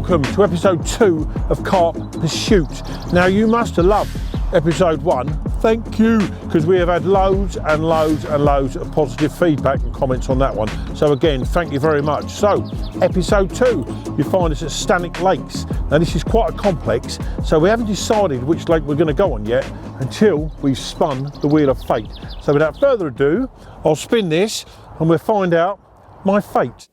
Welcome to episode 2 of Carp Pursuit. Now you must have loved episode 1, thank you, because we have had loads and loads and loads of positive feedback and comments on that one. So again, thank you very much. So episode 2, you find us at Stanwick Lakes. Now this is quite a complex, so we haven't decided which lake we're going to go on yet until we've spun the wheel of fate. So without further ado, I'll spin this and we'll find out my fate.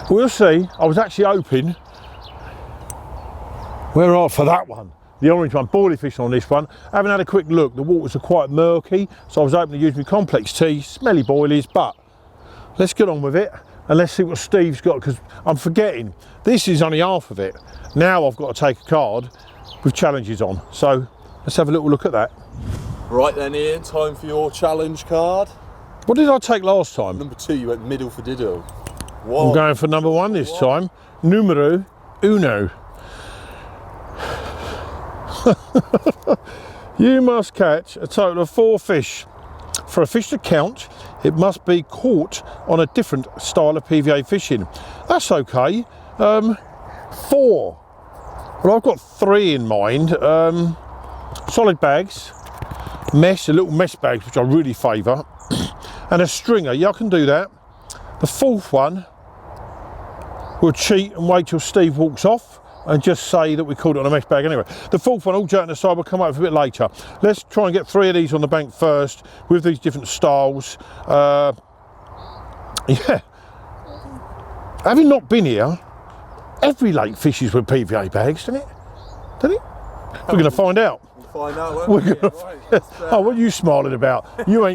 We'll see. I was actually hoping, we're off for that one, the orange one, boilie fishing on this one. I haven't had a quick look, the waters are quite murky, so I was hoping to use my complex tea, smelly boilies, but let's get on with it and let's see what Steve's got, because I'm forgetting, this is only half of it. Now I've got to take a card with challenges on, so let's have a little look at that. Right then Ian, time for your challenge card. What did I take last time? Number 2, you went middle for diddle. I'm going for number 1 this time. Numero uno. You must catch a total of 4 fish. For a fish to count, it must be caught on a different style of PVA fishing. That's okay. 4. Well, I've got 3 in mind. Solid bags, mesh, a little mesh bags, which I really favour, and a stringer. Yeah, I can do that. The 4th one, we'll cheat and wait till Steve walks off and just say that we called it on a mesh bag anyway. The 4th one, all joking aside, we'll come up with a bit later. Let's try and get 3 of these on the bank first with these different styles. Yeah, having not been here, every lake fishes with PVA bags, doesn't it? Doesn't it? We're going to find out. We'll find out, won't we? Right, oh, what are you smiling about? You are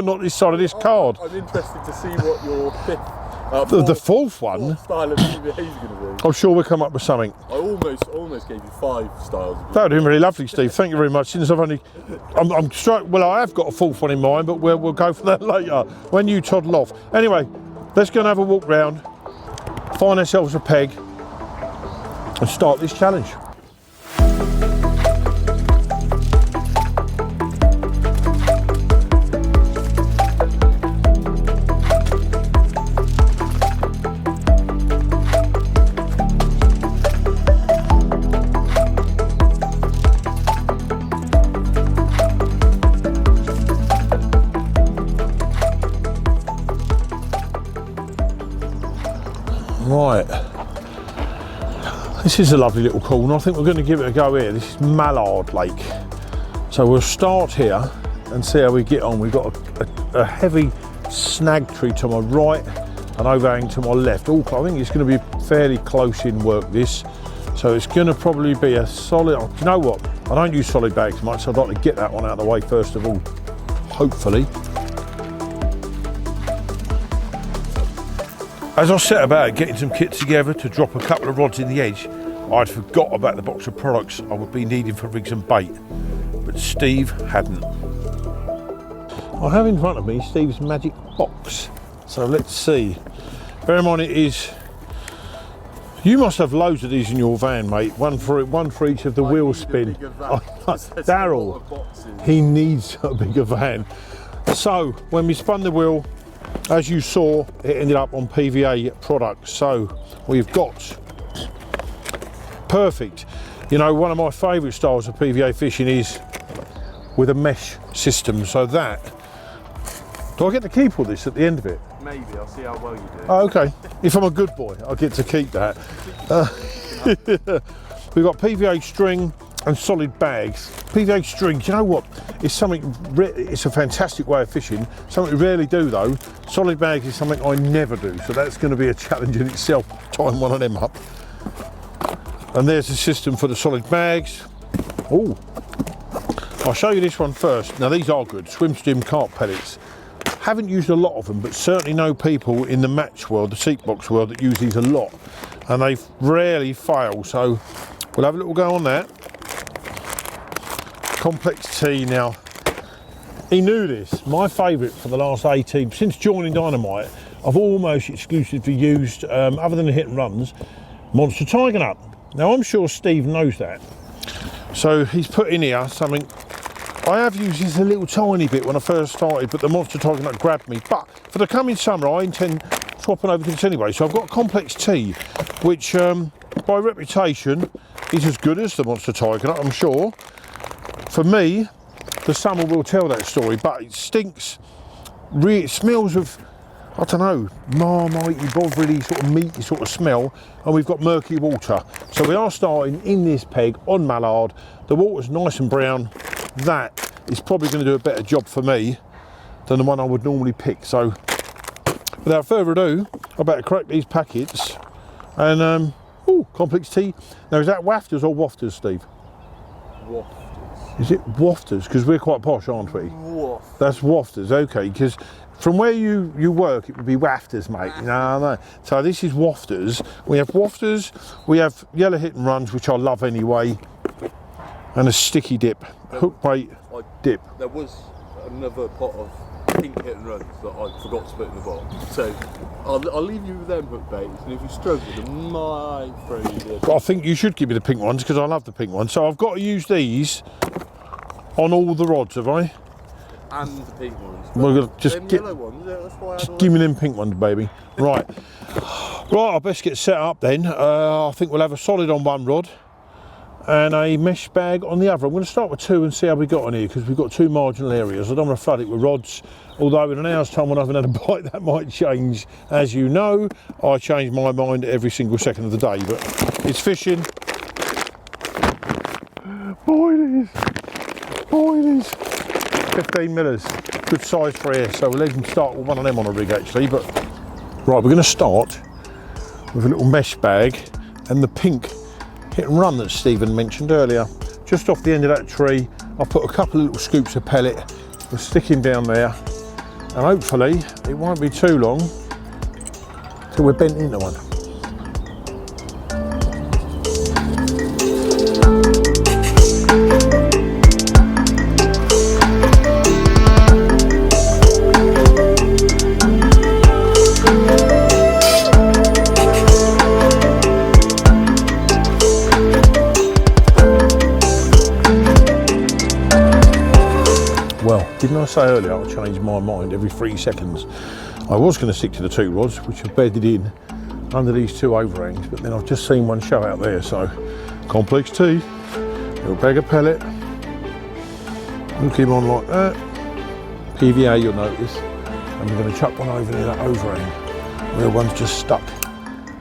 not this side of this card. I'm interested to see what your 5th, the 4th one style of PVA is going to be. I'm sure we'll come up with something. I almost gave you 5 styles. That would have been really lovely, Steve. Thank you very much. Since I'm struck. Well, I have got a 4th one in mind, but we'll go for that later when you toddle off. Anyway, let's go and have a walk round, find ourselves a peg, and start this challenge. Right, this is a lovely little corner. I think we're going to give it a go here. This is Mallard Lake. So we'll start here and see how we get on. We've got a heavy snag tree to my right and overhang to my left. I think it's going to be fairly close in work, this. So it's going to probably be a solid, you know what, I don't use solid bags much, so I'd like to get that one out of the way first of all, hopefully. As I set about getting some kit together to drop a couple of rods in the edge, I'd forgot about the box of products I would be needing for rigs and bait, but Steve hadn't. I have in front of me Steve's magic box, so let's see. Bear in mind it is, you must have loads of these in your van, mate, one for each of the wheel spin. Daryl, he needs a bigger van. So when we spun the wheel, as you saw, it ended up on PVA products, so we've got perfect. You know, one of my favourite styles of PVA fishing is with a mesh system, so that, do I get to keep all this at the end of it? Maybe, I'll see how well you do. Oh, okay, if I'm a good boy, I'll get to keep that. We've got PVA string and solid bags. PVA string, do you know what? It's something, it's a fantastic way of fishing. Something we rarely do though. Solid bags is something I never do, so that's going to be a challenge in itself, tying one of them up. And there's the system for the solid bags. Oh, I'll show you this one first. Now these are good, swim stim carp pellets. Haven't used a lot of them, but certainly know people in the match world, the seat box world, that use these a lot, and they rarely fail, so we'll have a little go on that. Complex tea now. He knew this. My favourite for the last 18, since joining Dynamite, I've almost exclusively used, other than the hit and runs, Monster Tiger Nut. Now I'm sure Steve knows that. So he's put in here something. I have used this a little tiny bit when I first started, but the Monster Tiger Nut grabbed me. But for the coming summer, I intend swapping over this anyway. So I've got a complex tea, which by reputation is as good as the Monster Tiger Nut, I'm sure. For me, the summer will tell that story, but it stinks. It smells of, I don't know, marmitey, bothery, sort of meaty sort of smell, and we've got murky water. So we are starting in this peg on mallard. The water's nice and brown. That is probably going to do a better job for me than the one I would normally pick. So without further ado, I better crack these packets and complex tea. Now is that wafters or wafters, Steve? Wafters. Is it wafters? Because we're quite posh, aren't we? Waft. That's wafters, okay, because from where you work it would be wafters, mate. No. So this is wafters. We have wafters, we have yellow hit and runs, which I love anyway, and a sticky dip, hook bait dip. There was another pot of pink hit and runs that I forgot to put in the box. So I'll leave you with them hook baits, and if you struggle with them, might throw you this. But I think you should give me the pink ones because I love the pink ones. So I've got to use these on all the rods, have I? And the pink ones. We're gonna just yellow ones, that's why I just give me them pink ones, baby. Right. Right, I best get set up then. I think we'll have a solid on one rod and a mesh bag on the other. I'm going to start with two and see how we got on here because we've got two marginal areas. I don't want to flood it with rods, although in an hour's time when I haven't had a bite that might change. As you know, I change my mind every single second of the day, but it's fishing. Boilies, 15 millers, good size for here, so we'll even start with one of them on a rig actually. But right, we're going to start with a little mesh bag and the pink hit and run that Stephen mentioned earlier. Just off the end of that tree, I put a couple of little scoops of pellet. We'll stick him down there, and hopefully it won't be too long till we're bent into one. Didn't I say earlier I'll change my mind every 3 seconds? I was going to stick to the two rods, which are bedded in under these two overhangs, but then I've just seen one show out there, so complex tea, little bag of pellet, hook him on like that, PVA you'll notice, and we're going to chuck one over near that overhang where one's just stuck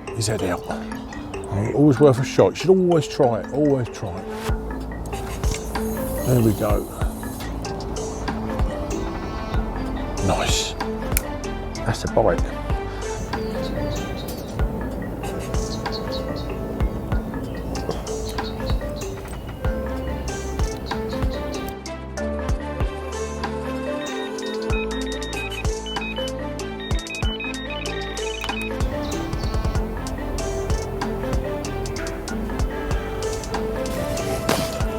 his head out. Always worth a shot, you should always try it, always try it. There we go. Nice. That's a bite.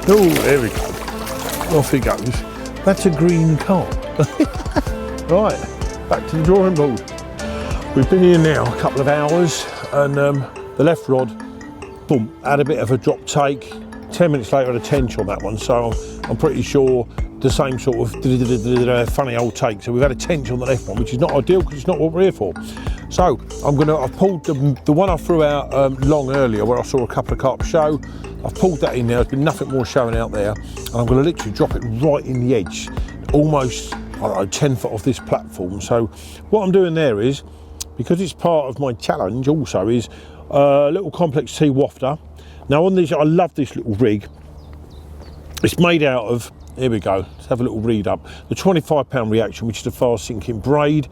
Oh, there we go. Off he goes. That's a green carp. Right, back to the drawing board. We've been here now a couple of hours, and the left rod, boom, had a bit of a drop take. 10 minutes later, I had a tench on that one, so I'm pretty sure the same sort of funny old take. So we've had a tench on the left one, which is not ideal because it's not what we're here for. So I've pulled the one I threw out long earlier, where I saw a couple of carp show. I've pulled that in there. There's been nothing more showing out there, and I'm going to literally drop it right in the edge, almost, I don't know, 10 foot off this platform. So what I'm doing there is, because it's part of my challenge also, is a little complex tea wafter. Now on this, I love this little rig. It's made out of, here we go, let's have a little read up. The 25-pound reaction, which is a fast sinking braid.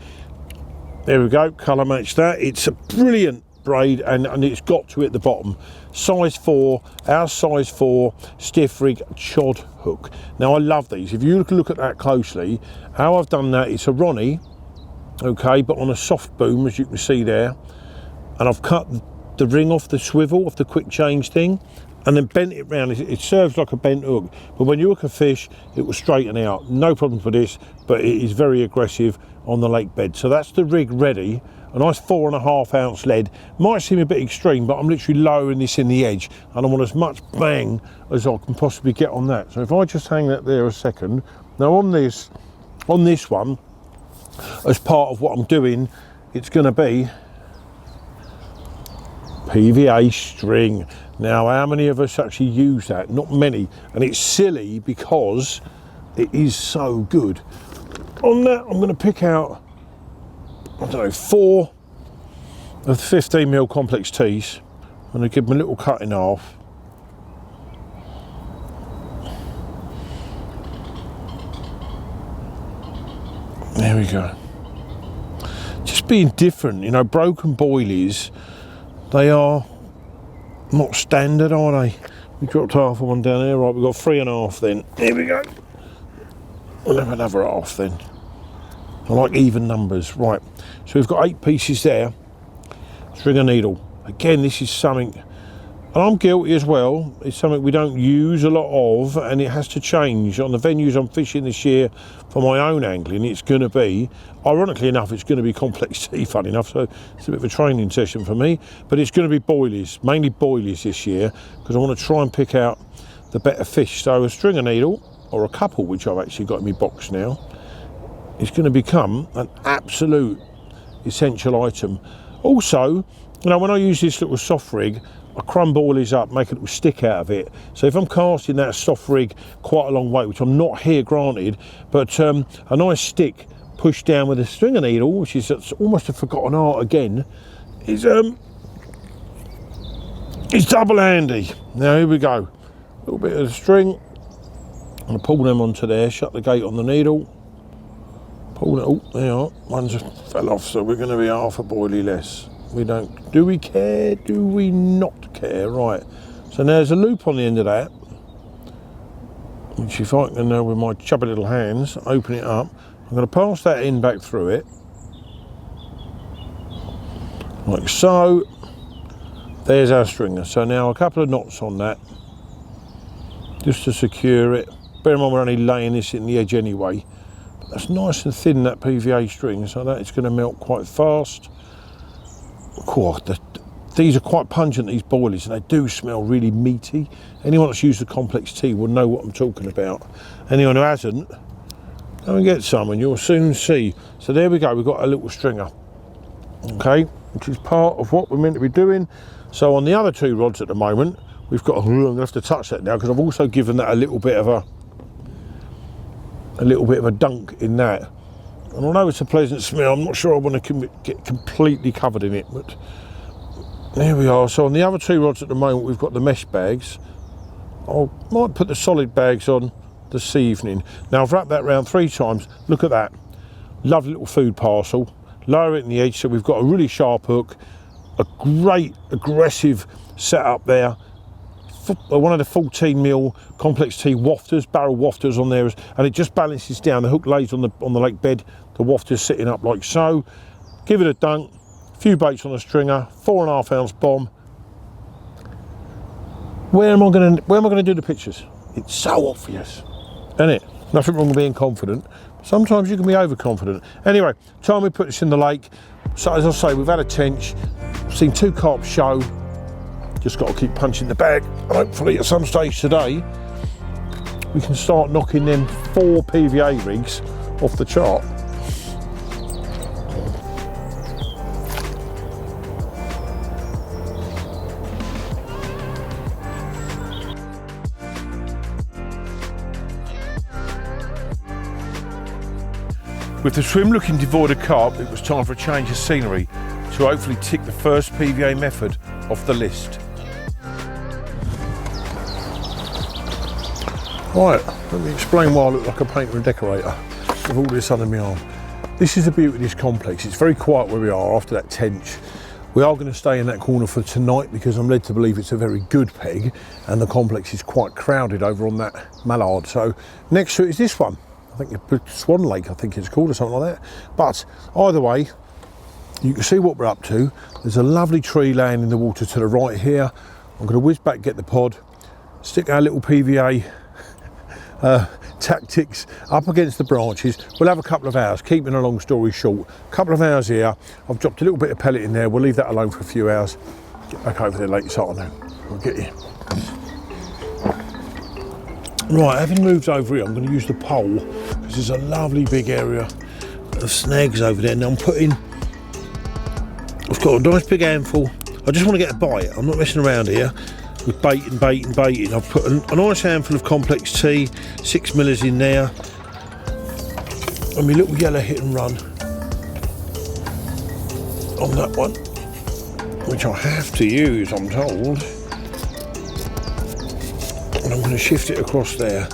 There we go, colour match that. It's a brilliant braid, and it's got to at the bottom. Size 4, our size 4 stiff rig chod hook. Now I love these. If you look at that closely, how I've done that, it's a Ronnie, okay, but on a soft boom, as you can see there, and I've cut the ring off the swivel, off the quick change thing, and then bent it round. It serves like a bent hook, but when you hook a fish, it will straighten out. No problem for this, but it is very aggressive on the lake bed. So that's the rig ready. A nice 4.5 ounce lead. Might seem a bit extreme, but I'm literally lowering this in the edge, and I want as much bang as I can possibly get on that. So if I just hang that there a second. Now on this one, as part of what I'm doing, it's going to be PVA string. Now, how many of us actually use that? Not many, and it's silly because it is so good. On that, I'm going to pick out, I don't know, 4 of the 15mm complex tees. I'm going to give them a little cut in half. There we go. Just being different, you know, broken boilies, they are not standard, are they? We dropped half of one down there. Right, we've got 3.5 then. Here we go. We'll have another half then. I like even numbers. Right, so we've got 8 pieces there. String a needle. Again, this is something, and I'm guilty as well, it's something we don't use a lot of, and it has to change. On the venues I'm fishing this year for my own angling, it's going to be, ironically enough, it's going to be complex tea, funny enough, so it's a bit of a training session for me, but it's going to be boilies, mainly boilies this year, because I want to try and pick out the better fish. So a string a needle, or a couple, which I've actually got in my box now, is going to become an absolute essential item. Also, you know, when I use this little soft rig, I crumble these up, make a little stick out of it. So if I'm casting that soft rig quite a long way, which I'm not here granted, but a nice stick pushed down with a stringer needle, which is almost a forgotten art again, is double handy. Now here we go. A little bit of the string. I'm going to pull them onto there, shut the gate on the needle. Pull it, oh, there you are. One just fell off, so we're going to be half a boilie less. We don't, do we care? Do we not care? Right, so now there's a loop on the end of that, which if I can now with my chubby little hands open it up, I'm going to pass that in back through it like so. There's our stringer. So now a couple of knots on that just to secure it. Bear in mind we're only laying this in the edge anyway, but that's nice and thin, that PVA string, so that it's going to melt quite fast. These are quite pungent, these boilies, and they do smell really meaty. Anyone that's used the complex tea will know what I'm talking about. Anyone who hasn't, go and get some and you'll soon see. So there we go, we've got a little stringer, okay, which is part of what we're meant to be doing. So on the other 2 rods at the moment, we've got, I'm going to have to touch that now because I've also given that a little bit of a dunk in that. And although it's a pleasant smell, I'm not sure I want to get completely covered in it, but there we are. So on the other 2 rods at the moment, we've got the mesh bags. I might put the solid bags on this evening. Now I've wrapped that round 3 times. Look at that. Lovely little food parcel. Lower it in the edge, so we've got a really sharp hook, a great aggressive setup there. One of the 14mm complex tea wafters, barrel wafters on there, and it just balances down. The hook lays on the lake bed, the wafter's sitting up like so. Give it a dunk, a few baits on the stringer, 4.5 ounce bomb. Where am I going to do the pictures? It's so obvious, isn't it? Nothing wrong with being confident. Sometimes you can be overconfident. Anyway, time we put this in the lake. So as I say, we've had a tench, seen 2 carp show. Just got to keep punching the bag, and hopefully at some stage today we can start knocking them 4 PVA rigs off the chart. With the swim looking devoid of carp, it was time for a change of scenery to hopefully tick the first PVA method off the list. Right, let me explain why I look like a painter and decorator with all this under my arm. This is the beauty of this complex. It's very quiet where we are after that tench. We are going to stay in that corner for tonight because I'm led to believe it's a very good peg and the complex is quite crowded over on that mallard. So next to it is this one. I think Swan Lake, I think it's called, or something like that. But either way, you can see what we're up to. There's a lovely tree laying in the water to the right here. I'm going to whiz back, get the pod, stick our little PVA tactics up against the branches. We'll have a couple of hours, keeping a long story short. A couple of hours here. I've dropped a little bit of pellet in there. We'll leave that alone for a few hours. Get back over there late this afternoon. I'll get you. Right, having moved over here, I'm going to use the pole because there's a lovely big area of snags over there. Now I've got a nice big handful. I just want to get a bite. I'm not messing around here with baiting. I've put a nice handful of complex T, 6 millers in there, and my little yellow hit and run on that one, which I have to use, I'm told. And I'm going to shift it across there.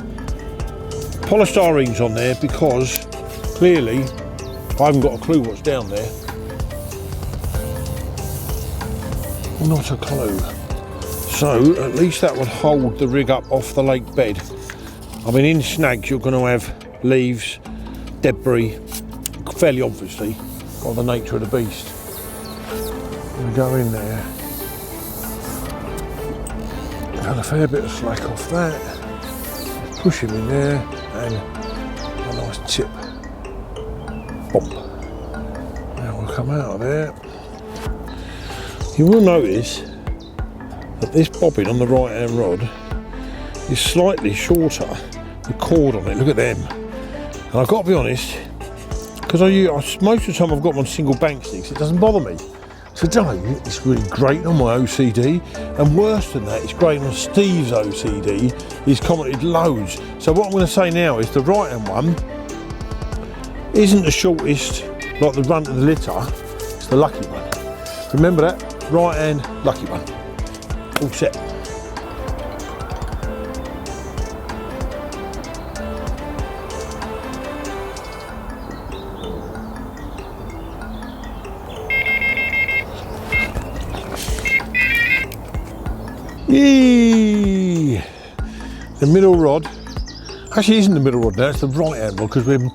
Polystyrene's on there because clearly I haven't got a clue what's down there. Not a clue. So at least that would hold the rig up off the lake bed. I mean, in snags you're going to have leaves, debris, fairly obviously, by the nature of the beast. I'm going to go in there. Got a fair bit of slack off that. Push him in there and a nice tip. Bump. Now we'll come out of there. You will notice that this bobbin on the right hand rod is slightly shorter, the cord on it, look at them. And I've got to be honest, because most of the time I've got them on single bank sticks, it doesn't bother me. Today it's really great on my OCD, and worse than that, it's great on Steve's OCD. He's commented loads. So what I'm going to say now is the right hand one isn't the shortest like the runt of the litter, it's the lucky one. Remember that? Right hand, lucky one. All set. Yee! The middle rod, actually isn't the middle rod now, it's the right hand rod because we're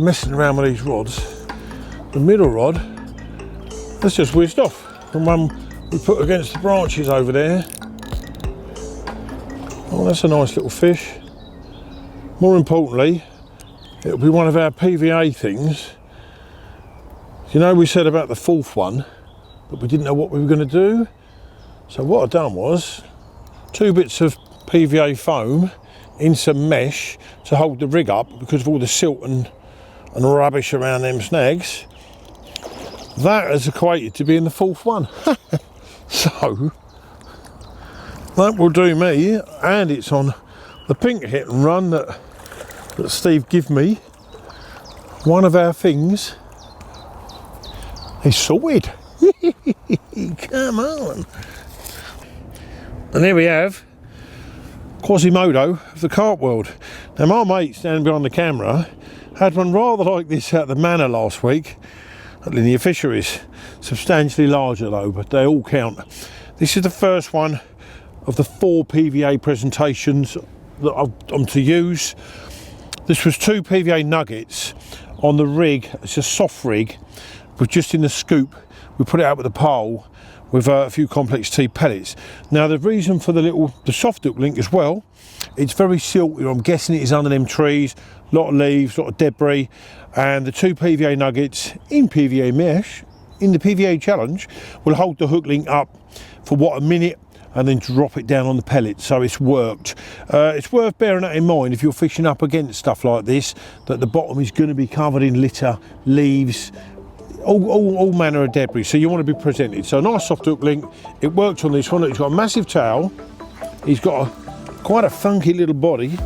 messing around with these rods. The middle rod, that's just whizzed off. The one we put against the branches over there. Oh, that's a nice little fish. More importantly, it'll be one of our PVA things. You know, we said about the fourth one, but we didn't know what we were going to do. So what I've done was 2 bits of PVA foam in some mesh to hold the rig up because of all the silt and rubbish around them snags. That has equated to being the fourth one. So that will do me, and it's on the pink hit and run that Steve gave me. One of our things is sorted. Come on. And there we have Quasimodo of the carp world. Now my mate standing behind the camera had one rather like this at the manor last week at Linear Fisheries. Substantially larger though, but they all count. This is the first one of the 4 PVA presentations that I'm to use. This was 2 PVA nuggets on the rig. It's a soft rig, but just in the scoop. We put it out with a pole with a few complex T pellets. Now the reason for the soft hook link as well, it's very silty. I'm guessing it is under them trees, a lot of leaves, a lot of debris, and the 2 PVA nuggets in PVA mesh in the PVA challenge will hold the hook link up for a minute and then drop it down on the pellet. So it's worked. It's worth bearing that in mind if you're fishing up against stuff like this, that the bottom is going to be covered in litter, leaves, all manner of debris, so you want to be presented. So a nice soft hook link. It worked on this one. He's got a massive tail. He's got quite a funky little body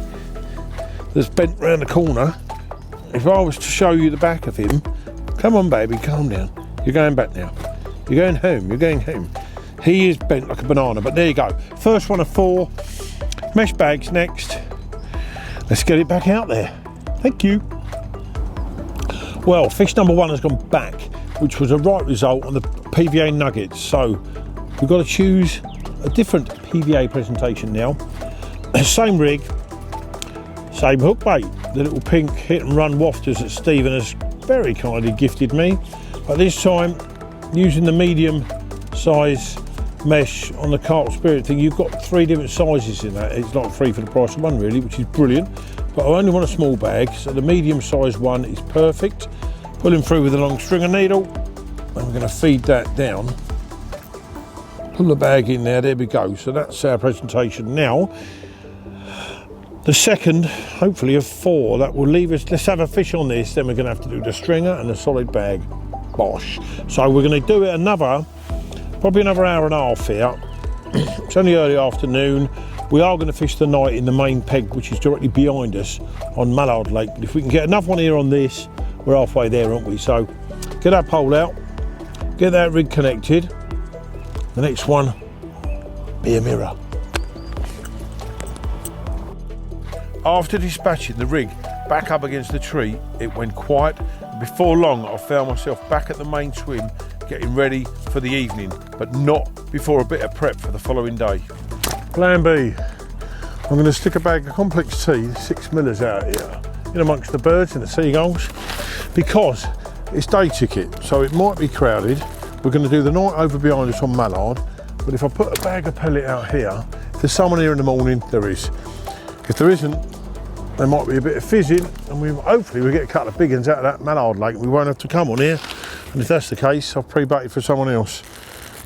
that's bent round the corner. If I was to show you the back of him, come on baby, calm down. You're going back now. You're going home. You're going home. He is bent like a banana, but there you go. First one of 4. Mesh bags next. Let's get it back out there. Thank you. Well, fish number 1 has gone back, which was a right result on the PVA nuggets. So we've got to choose a different PVA presentation now. Same rig, same hook bait. The little pink hit and run wafters that Stephen has very kindly gifted me. But this time using the medium size mesh on the Carp Spirit thing, you've got 3 different sizes in that. It's not 3 for the price of 1 really, which is brilliant. But I only want a small bag, so the medium size one is perfect. Pulling through with a long stringer needle, and we're going to feed that down. Pull the bag in there we go. So that's our presentation. Now, the second, hopefully of 4, that will leave us. Let's have a fish on this, then we're going to have to do the stringer and the solid bag. Bosh. So we're going to do it probably another hour and a half here. It's only early afternoon. We are going to fish the night in the main peg, which is directly behind us on Mallard Lake. But if we can get another one here on this, we're halfway there, aren't we? So get that pole out, get that rig connected. The next one, be a mirror. After dispatching the rig back up against the tree, it went quiet. Before long, I found myself back at the main swim, getting ready for the evening, but not before a bit of prep for the following day. Plan B, I'm going to stick a bag of complex tea, 6 millers out here, in amongst the birds and the seagulls, because it's day ticket, so it might be crowded. We're going to do the night over behind us on Mallard, but if I put a bag of pellet out here, if there's someone here in the morning, there is. If there isn't, there might be a bit of fizzing, and hopefully we'll get a couple of big ones out of that Mallard Lake. We won't have to come on here, and if that's the case, I've pre-baited for someone else.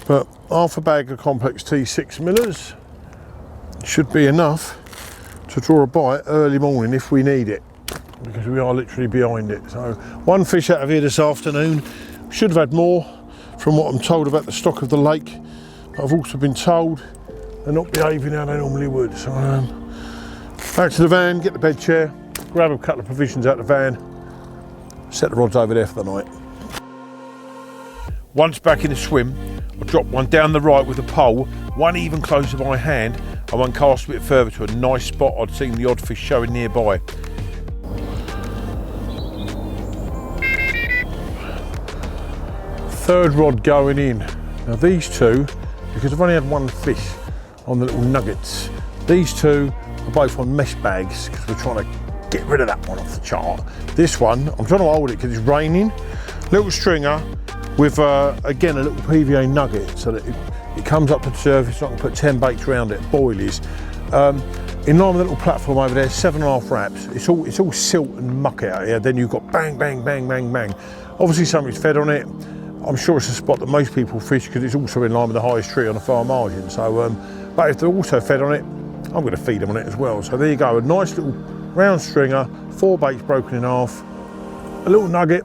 But half a bag of complex tea, 6 millers, should be enough to draw a bite early morning if we need it, because we are literally behind it. So 1 fish out of here this afternoon. Should have had more from what I'm told about the stock of the lake, but I've also been told they're not behaving how they normally would. So back to the van, get the bed chair, grab a couple of provisions out of the van, set the rods over there for the night. Once back in the swim, I dropped one down the right with a pole, one even closer by hand, and one cast a bit further to a nice spot I'd seen the odd fish showing nearby. Third rod going in. Now these two, because I've only had 1 fish on the little nuggets, these 2 are both on mesh bags because we're trying to get rid of that one off the chart. This one, I'm trying to hold it because it's raining. Little stringer with, again, a little PVA nugget so that it comes up to the surface. I can put 10 baits around it, boilies. In line with the little platform over there, 7.5 wraps. It's all silt and muck out here. Then you've got bang, bang, bang, bang, bang. Obviously something's fed on it. I'm sure it's a spot that most people fish because it's also in line with the highest tree on the far margin. So, but if they're also fed on it, I'm going to feed them on it as well. So there you go, a nice little round stringer, 4 baits broken in half, a little nugget,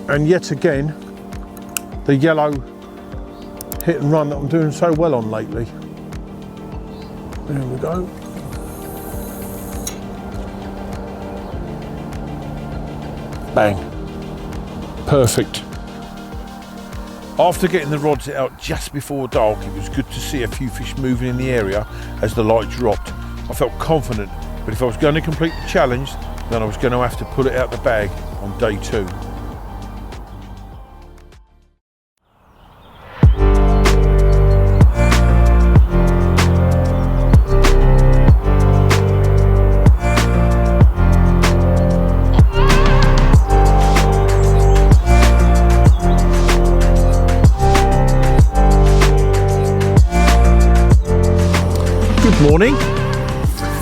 and yet again, the yellow hit and run that I'm doing so well on lately. There we go. Bang. Perfect. After getting the rods out just before dark, it was good to see a few fish moving in the area as the light dropped. I felt confident, but if I was going to complete the challenge, then I was going to have to pull it out the bag on day 2. Morning.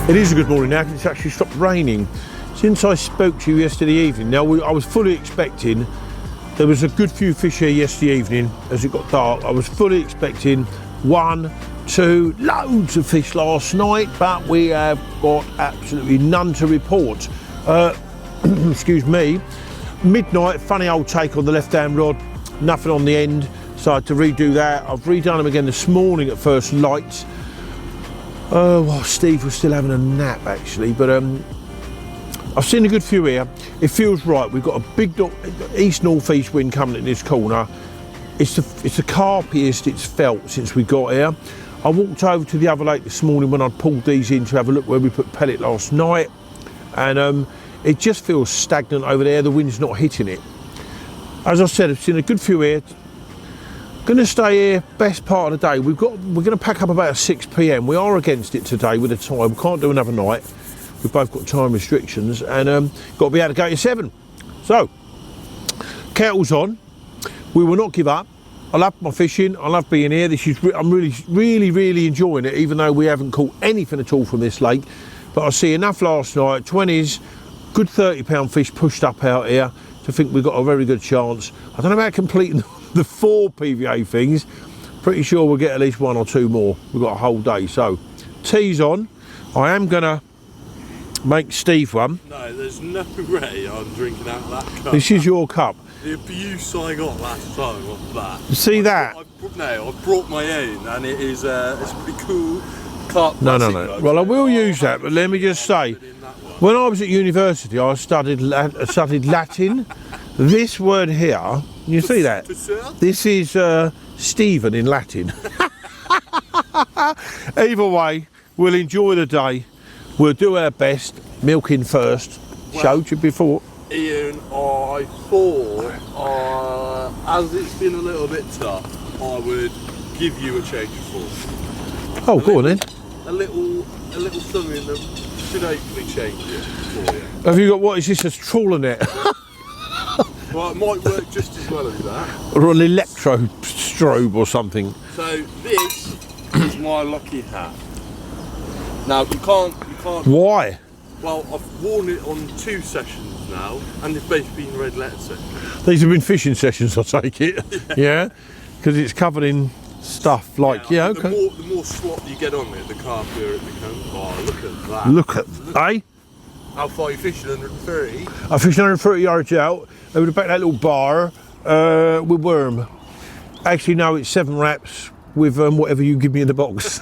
It is a good morning now because it's actually stopped raining. Since I spoke to you yesterday evening, now I was fully expecting, there was a good few fish here yesterday evening as it got dark. I was fully expecting 1, 2, loads of fish last night, but we have got absolutely none to report. Excuse me. Midnight, funny old take on the left hand rod, nothing on the end, so I had to redo that. I've redone them again this morning at first light. Well, Steve was still having a nap actually, but I've seen a good few here. It feels right. We've got a big east-northeast wind coming in this corner. It's the carpiest it's felt since we got here. I walked over to the other lake this morning when I pulled these in to have a look where we put pellet last night, and it just feels stagnant over there. The wind's not hitting it. As I said, I've seen a good few here. Going to stay here best part of the day. We're going to pack up about 6 p.m. We are against it today with the time. We can't do another night. We've both got time restrictions, and got to be out of gate at 7. So kettle's on. We will not give up. I love my fishing. I love being here. I'm really enjoying it, even though we haven't caught anything at all from this lake. But I see enough last night, 20s, good 30-pound fish pushed up out here to think we've got a very good chance. I don't know about completing the 4 PVA things. Pretty sure we'll get at least 1 or 2 more. We've got a whole day. So, tea's on. I am going to make Steve one. No, there's no way I'm drinking out of that cup. This is your cup. The abuse I got last time of that. See that? I brought my own, and it is it's pretty cool. Carp. No. Well, I will use that, but let me just say, when I was at university, I studied Latin. This word here, you see that? This is Stephen in Latin. Either way, we'll enjoy the day. We'll do our best. Milking first. Well, showed you before. Ian, I thought, as it's been a little bit tough, I would give you a change of form. Oh, go on then. A little something that should hopefully change it for you. Have you got, what is this, a trawler net? Well, it might work just as well as that. Or an electro strobe or something. So this is my lucky hat. Now you can't. Why? Well, I've worn it on 2 sessions now, and they've both been red letter sessions. These have been fishing sessions, I take it. Yeah, because it's covered in stuff like okay. The more slot you get on it, the carpier it becomes. Oh, look at that! Look at, eh? How far are you fishing? 130. I fished 130 yards out over the back of that little bar with worm. Actually, no, it's 7 wraps with whatever you give me in the box.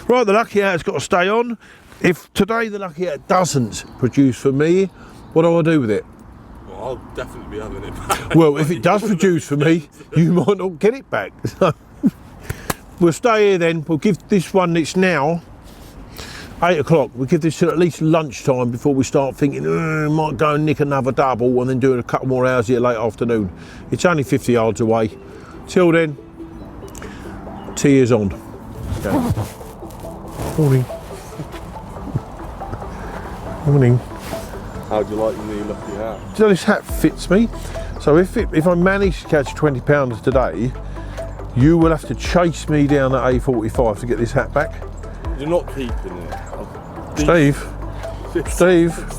Right, the lucky hat's got to stay on. If today the lucky hat doesn't produce for me, what do I do with it? Well, I'll definitely be having it back. Well, if it does produce for me, you might not get it back. So, we'll stay here then. We'll give this one, it's now 8 o'clock. We'll give this till at least lunchtime before we start thinking, might go and nick another double and then do a couple more hours here late afternoon. It's only 50 yards away. Till then, tea is on. Okay. Morning. Morning. How do you like your new lucky hat? Do you know, this hat fits me. So if I manage to catch 20 pounders today, you will have to chase me down at A45 to get this hat back. You're not keeping it. Steve. It's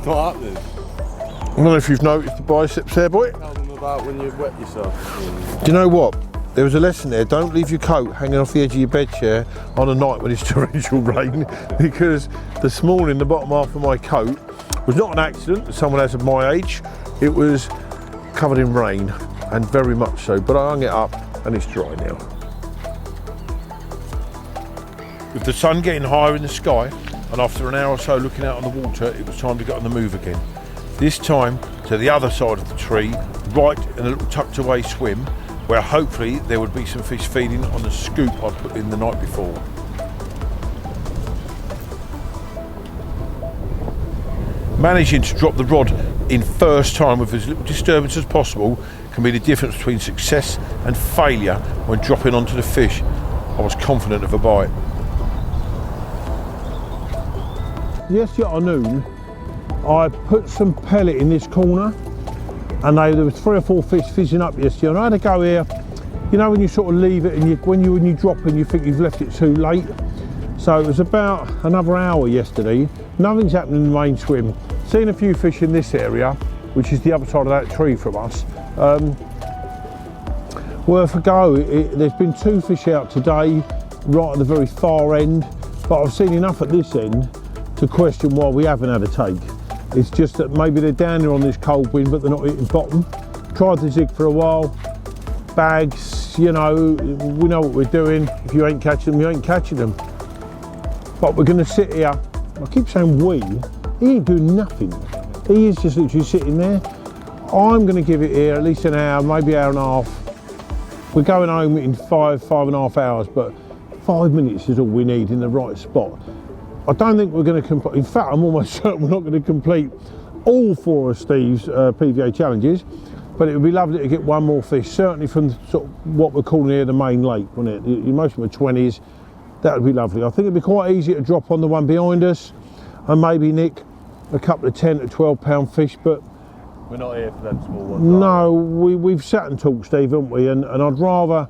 not happening. I don't know if you've noticed the biceps there, boy. Tell them about when you wet yourself. Do you know what? There was a lesson there. Don't leave your coat hanging off the edge of your bed chair on a night when it's torrential rain, because this morning the bottom half of my coat was not an accident. Someone else of my age. It was covered in rain, and very much so. But I hung it up, and it's dry now. With the sun getting higher in the sky, and after an hour or so looking out on the water, it was time to get on the move again. This time to the other side of the tree, right in a little tucked away swim, where hopefully there would be some fish feeding on the scoop I put in the night before. Managing to drop the rod in first time with as little disturbance as possible can be the difference between success and failure when dropping onto the fish. I was confident of a bite. Yesterday afternoon, I put some pellet in this corner, and there was 3 or 4 fish fizzing up yesterday, and I had to go here. You know when you sort of leave it and when you drop and you think you've left it too late. So it was about another hour yesterday. Nothing's happening in the main swim. Seen a few fish in this area, which is the other side of that tree from us. Worth a go. There's been 2 fish out today, right at the very far end, but I've seen enough at this end to question why we haven't had a take. It's just that maybe they're down there on this cold wind, but they're not hitting bottom. Tried the zig for a while. Bags, you know, we know what we're doing. If you ain't catching them, you ain't catching them. But we're going to sit here. I keep saying we. He ain't doing nothing. He is just literally sitting there. I'm going to give it here at least an hour, maybe hour and a half. We're going home in 5.5 hours, but 5 minutes is all we need in the right spot. I don't think we're going to complete, in fact I'm almost certain we're not going to complete all 4 of Steve's PVA challenges, but it would be lovely to get 1 more fish, certainly from sort of what we're calling here the main lake, wouldn't it? Most of them are 20s, that would be lovely. I think it'd be quite easy to drop on the one behind us and maybe nick a couple of 10 to 12 pound fish, but We're not here for them small ones. No, we've sat and talked, Steve, haven't we? And I'd rather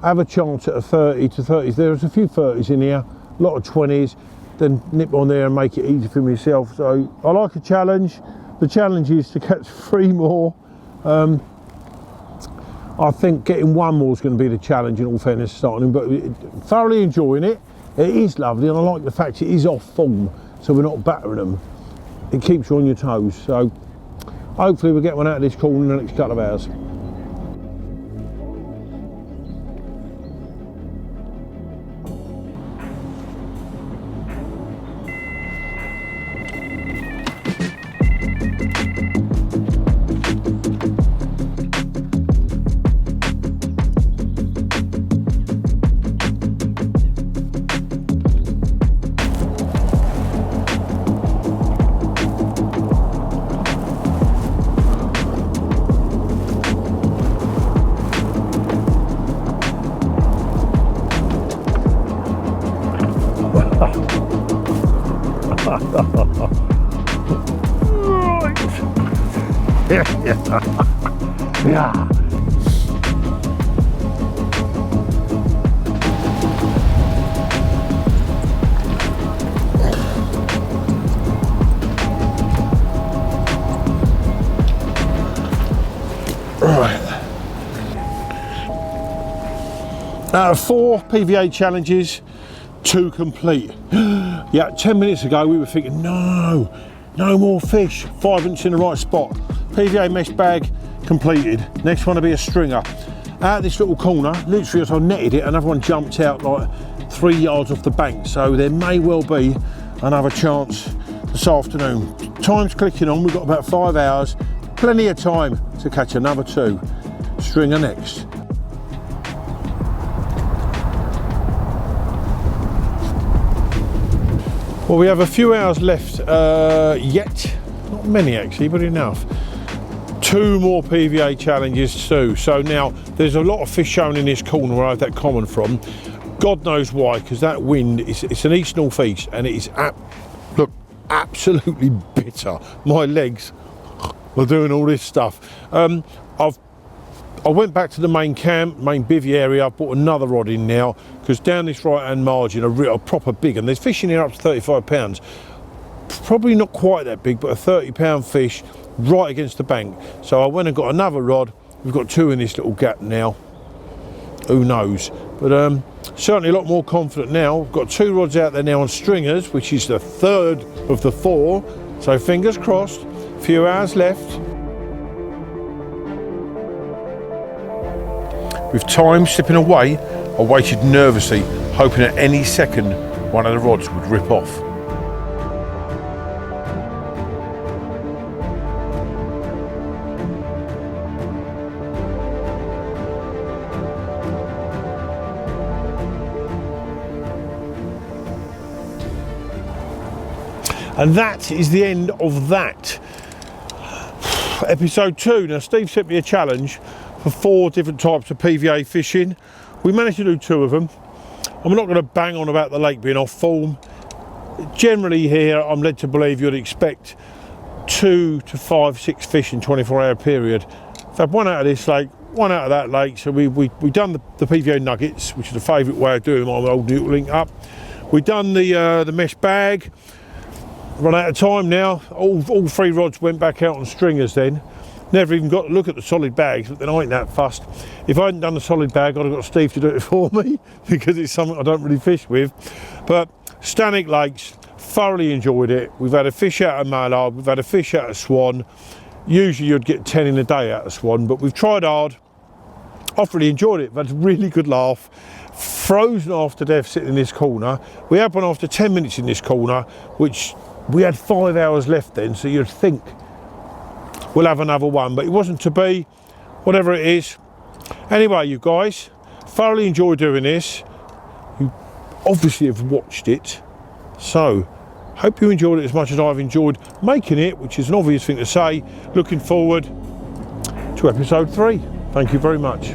have a chance at a 30 to 30s. There's a few 30s in here, a lot of 20s, then nip on there and make it easy for myself. So I like a challenge. The challenge is to catch 3 more. I think getting 1 more is going to be the challenge, in all fairness, starting, but thoroughly enjoying it. It is lovely, and I like the fact it is off form, so we're not battering them. It keeps you on your toes. So hopefully we'll get one out of this call in the next couple of hours. Yeah. Right. Out of 4 PVA challenges, 2 complete. Yeah, 10 minutes ago we were thinking, no more fish. 5 inches in the right spot. PVA mesh bag completed. Next one to be a stringer. Out this little corner, literally as I netted it, another one jumped out like 3 yards off the bank. So there may well be another chance this afternoon. Time's clicking on, we've got about 5 hours. Plenty of time to catch another 2. Stringer next. Well, we have a few hours left yet. Not many actually, but enough. 2 more PVA challenges too. So now there's a lot of fish shown in this corner where I have that common from. God knows why, because that wind, it's an east-north east, and it is absolutely bitter. My legs are doing all this stuff. I went back to the main camp, main bivvy area. I've bought another rod in now, because down this right-hand margin, a proper big, and there's fish in here up to 35 pounds. Probably not quite that big, but a 30-pound fish right against the bank. So I went and got another rod. We've got 2 in this little gap now. Who knows? But certainly a lot more confident now. We've got 2 rods out there now on stringers, which is the 3rd of the 4. So fingers crossed. A few hours left. With time slipping away, I waited nervously, hoping at any second one of the rods would rip off. And that is the end of that. Episode 2. Now Steve sent me a challenge for 4 different types of PVA fishing. We managed to do 2 of them. I'm not going to bang on about the lake being off form. Generally here I'm led to believe you'd expect 2 to 5, 6 fish in 24-hour period. I've had 1 out of this lake, 1 out of that lake, so we've done the PVA nuggets, which is a favourite way of doing my old noodle link up. We've done the mesh bag. Run out of time now. All 3 rods went back out on stringers then. Never even got to look at the solid bags, but then I ain't that fussed. If I hadn't done the solid bag, I'd have got Steve to do it for me, because it's something I don't really fish with. But Stanwick Lakes, thoroughly enjoyed it. We've had a fish out of mallard, we've had a fish out of swan. Usually you'd get 10 in a day out of swan, but we've tried hard. I've really enjoyed it. We've had a really good laugh. Frozen half to death sitting in this corner. We had one after 10 minutes in this corner, which we had 5 hours left then, so you'd think we'll have another one, but it wasn't to be. Whatever it is. Anyway, you guys, thoroughly enjoy doing this. You obviously have watched it, so hope you enjoyed it as much as I've enjoyed making it, which is an obvious thing to say. Looking forward to episode 3. Thank you very much.